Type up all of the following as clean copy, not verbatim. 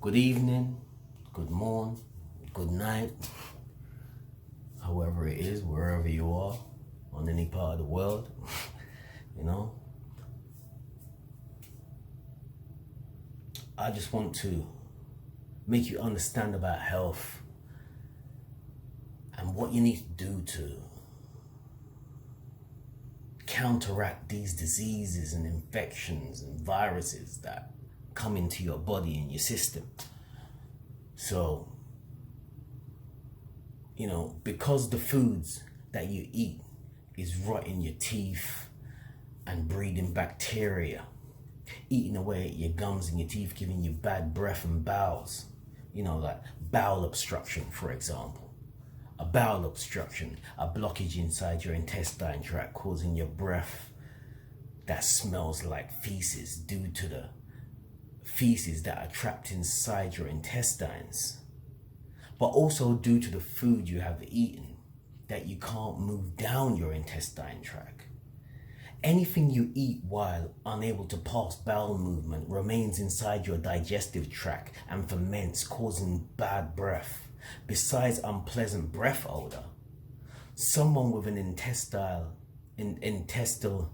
Good evening, good morn, good night, however it is, wherever you are, on any part of the world, you know. I just want to make you understand about health and what you need to do to counteract these diseases and infections and viruses that come into your body and your system. So, because the foods that you eat is rotting your teeth and breeding bacteria, eating away at your gums and your teeth, giving you bad breath and bowels, like bowel obstruction, for example. A bowel obstruction, a blockage inside your intestine tract, causing your breath that smells like feces due to the feces that are trapped inside your intestines, but also due to the food you have eaten that you can't move down your intestine tract. Anything you eat while unable to pass bowel movement remains inside your digestive tract and ferments, causing bad breath. Besides unpleasant breath odor, someone with an intestinal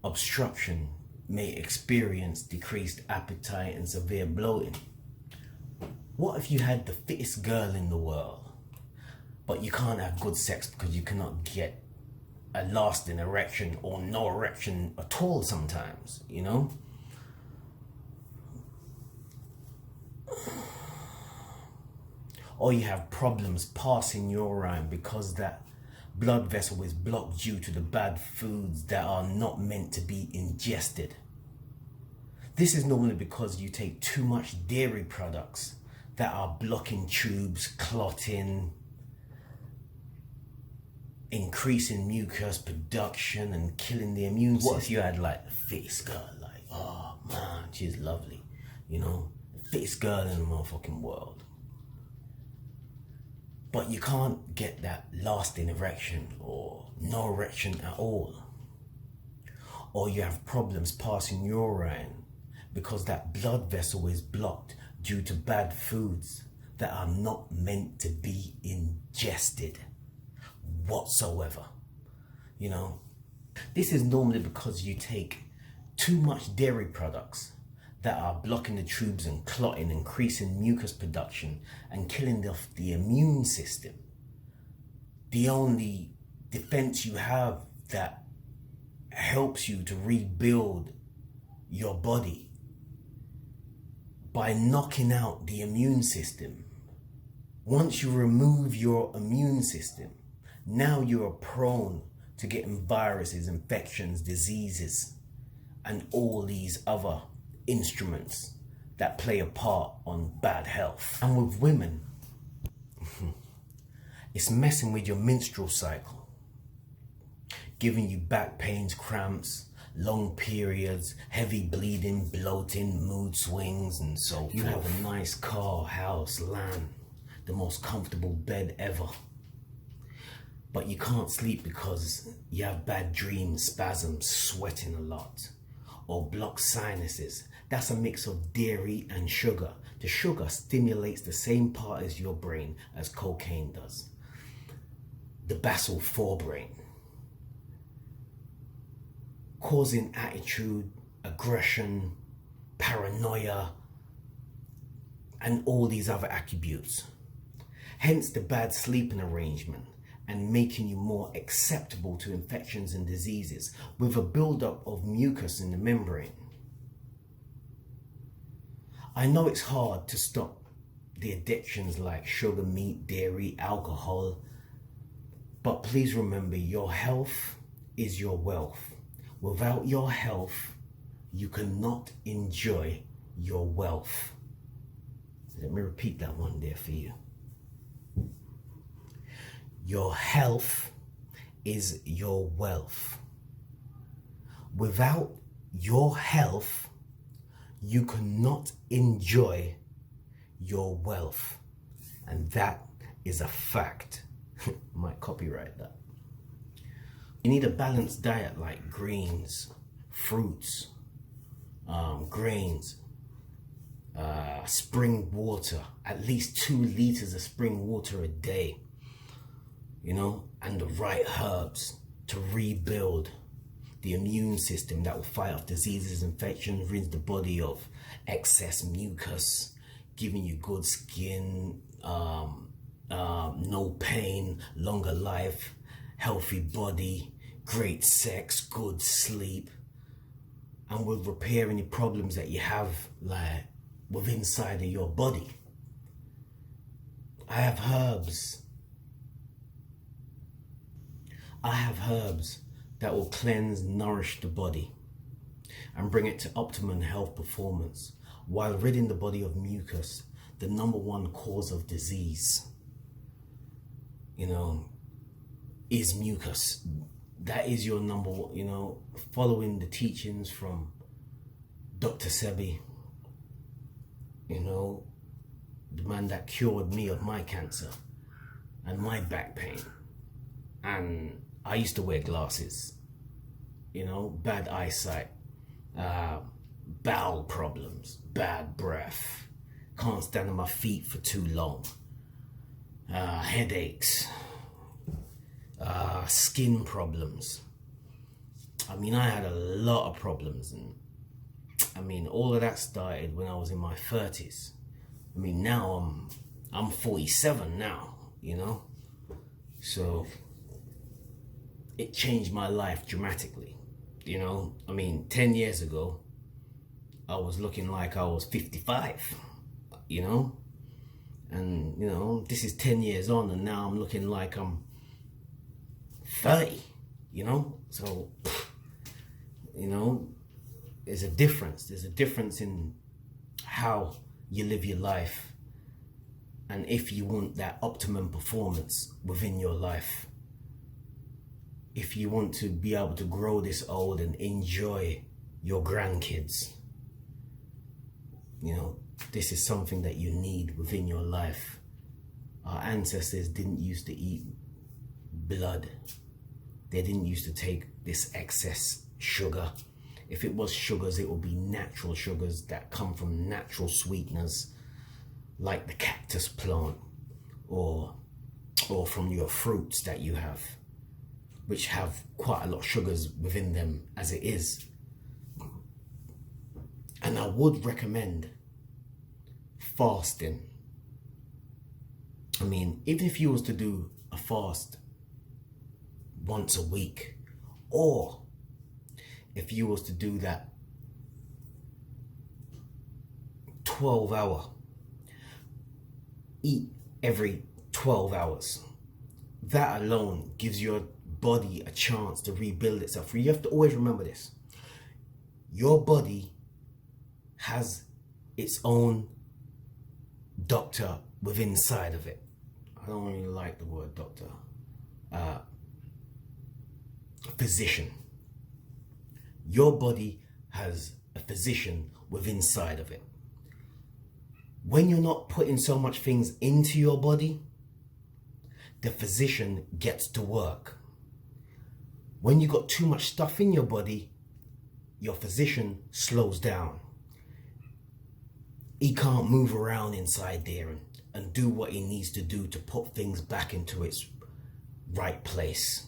obstruction may experience decreased appetite and severe bloating. What if you had the fittest girl in the world, but you can't have good sex because you cannot get a lasting erection or no erection at all sometimes, Or you have problems passing urine because that blood vessel is blocked due to the bad foods that are not meant to be ingested. This is normally because you take too much dairy products that are blocking tubes, clotting, increasing mucus production and killing the immune system. What if you had like the fittest girl, like, oh man, she's lovely, the fittest girl in the motherfucking world, but you can't get that lasting erection or no erection at all. Or you have problems passing urine because that blood vessel is blocked due to bad foods that are not meant to be ingested whatsoever. This is normally because you take too much dairy products that are blocking the tubes and clotting, increasing mucus production and killing the immune system. The only defense you have that helps you to rebuild your body by knocking out the immune system. Once you remove your immune system, now you are prone to getting viruses, infections, diseases, and all these other instruments that play a part on bad health. And with women, it's messing with your menstrual cycle, giving you back pains, cramps, long periods, heavy bleeding, bloating, mood swings, and so forth. You have a nice car, house, land, the most comfortable bed ever, but you can't sleep because you have bad dreams, spasms, sweating a lot, or blocked sinuses. That's a mix of dairy and sugar. The sugar stimulates the same part as your brain as cocaine does, the basal forebrain, causing attitude, aggression, paranoia, and all these other attributes. Hence the bad sleeping arrangement, and making you more acceptable to infections and diseases with a buildup of mucus in the membrane. I know it's hard to stop the addictions like sugar, meat, dairy, alcohol, but please remember, your health is your wealth. Without your health, you cannot enjoy your wealth. Let me repeat that one there for you. Your health is your wealth. Without your health, you cannot enjoy your wealth. And that is a fact. Might copyright that. You need a balanced diet like greens, fruits, grains, spring water, at least 2 liters of spring water a day, you know, and the right herbs to rebuild the immune system that will fight off diseases, infections, rinse the body of excess mucus, giving you good skin, no pain, longer life, healthy body, great sex, good sleep, and will repair any problems that you have like within inside of your body. I have herbs that will cleanse, nourish the body and bring it to optimum health performance while ridding the body of mucus, the #1 cause of disease, you know, is mucus. That is your number one, you know, following the teachings from Dr. Sebi, you know, the man that cured me of my cancer and my back pain. And I used to wear glasses, you know, bad eyesight, bowel problems, bad breath, can't stand on my feet for too long, headaches, skin problems. I mean, I had a lot of problems, and I mean, all of that started when I was in my 30s. I mean, now I'm 47 now, you know, so it changed my life dramatically, you know. I mean, 10 years ago, I was looking like I was 55, you know, and, you know, this is 10 years on, and now I'm looking like I'm 30, you know. So, you know, there's a difference in how you live your life, and if you want that optimum performance within your life, if you want to be able to grow this old and enjoy your grandkids, you know, this is something that you need within your life. Our ancestors didn't used to eat blood. They didn't used to take this excess sugar. If it was sugars, it would be natural sugars that come from natural sweeteners, like the cactus plant, or from your fruits that you have, which have quite a lot of sugars within them as it is. And I would recommend fasting. I mean, even if you was to do a fast once a week, or if you was to do that 12-hour, eat every 12 hours, that alone gives your body a chance to rebuild itself. You have to always remember this. Your body has its own doctor within inside of it. I don't really like the word doctor. Physician. Your body has a physician within inside of it. When you're not putting so much things into your body, the physician gets to work. When you got too much stuff in your body, your physician slows down. He can't move around inside there and do what he needs to do to put things back into its right place.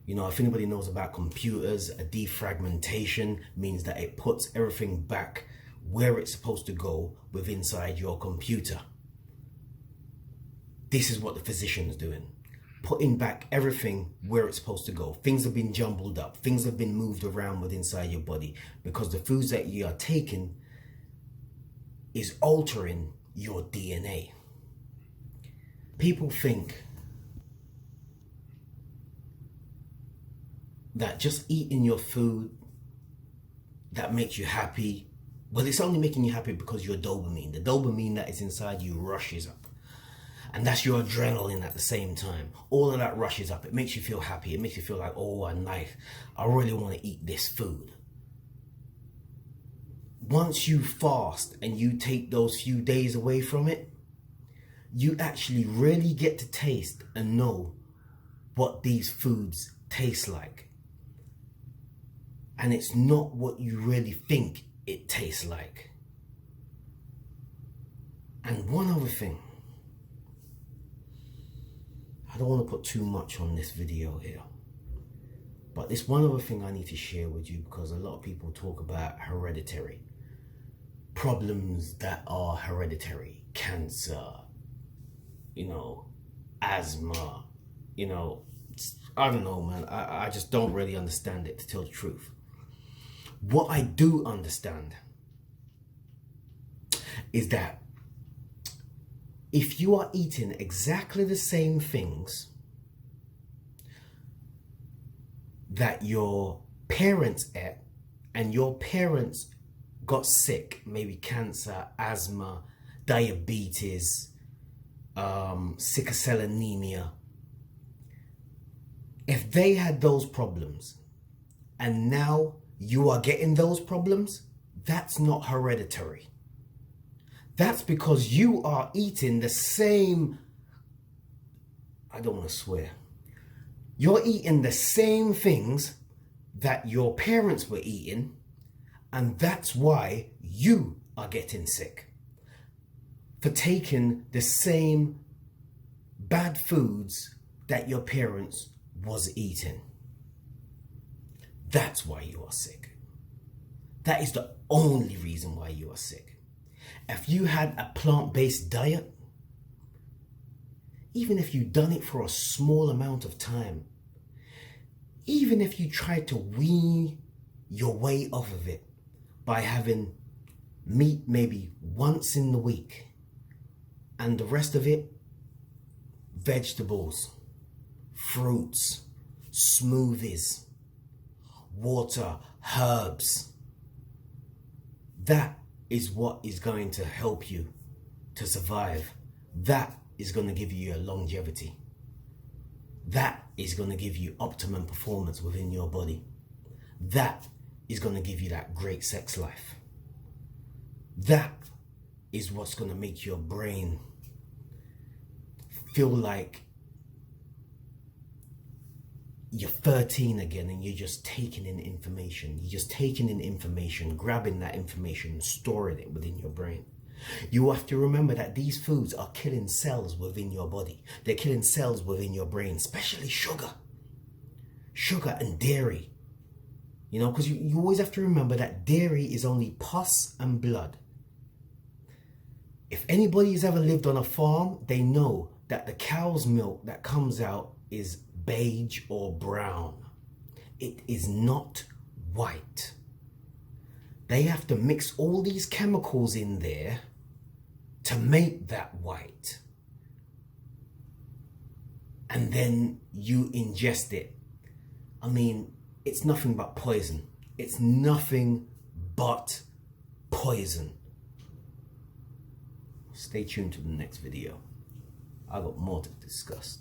You know, if anybody knows about computers, a defragmentation means that it puts everything back where it's supposed to go within inside your computer. This is what the physician is doing. Putting back everything where it's supposed to go. Things have been jumbled up. Things have been moved around within inside your body because the foods that you are taking is altering your DNA. People think that just eating your food that makes you happy, well, it's only making you happy because your dopamine, the dopamine that is inside you, rushes up. And that's your adrenaline at the same time. All of that rushes up. It makes you feel happy. It makes you feel like, oh, I really want to eat this food. Once you fast and you take those few days away from it, you actually really get to taste and know what these foods taste like. And it's not what you really think it tastes like. And one other thing, I don't want to put too much on this video here, but this one other thing I need to share with you, because a lot of people talk about hereditary problems that are hereditary, cancer, asthma, I don't know, man. I just don't really understand it, to tell the truth. What I do understand is that if you are eating exactly the same things that your parents ate, and your parents got sick, maybe cancer, asthma, diabetes, sickle cell anemia, if they had those problems and now you are getting those problems, that's not hereditary. That's because you are eating the same, I don't want to swear, you're eating the same things that your parents were eating, and that's why you are getting sick. For taking the same bad foods that your parents was eating. That's why you are sick. That is the only reason why you are sick. If you had a plant-based diet, even if you done it for a small amount of time, even if you tried to wean your way off of it by having meat maybe once in the week and the rest of it vegetables, fruits, smoothies, water, herbs, that is what is going to help you to survive. That is going to give you your longevity. That is going to give you optimum performance within your body. That is going to give you that great sex life. That is what's going to make your brain feel like you're 13 again, and you're just taking in information. You're just taking in information, grabbing that information and storing it within your brain. You have to remember that these foods are killing cells within your body. They're killing cells within your brain, especially sugar and dairy. Because you always have to remember that dairy is only pus and blood. If anybody's ever lived on a farm, they know that the cow's milk that comes out is beige or brown. It is not white. They have to mix all these chemicals in there to make that white. And then you ingest it. I mean, it's nothing but poison. It's nothing but poison. Stay tuned to the next video. I got more to discuss.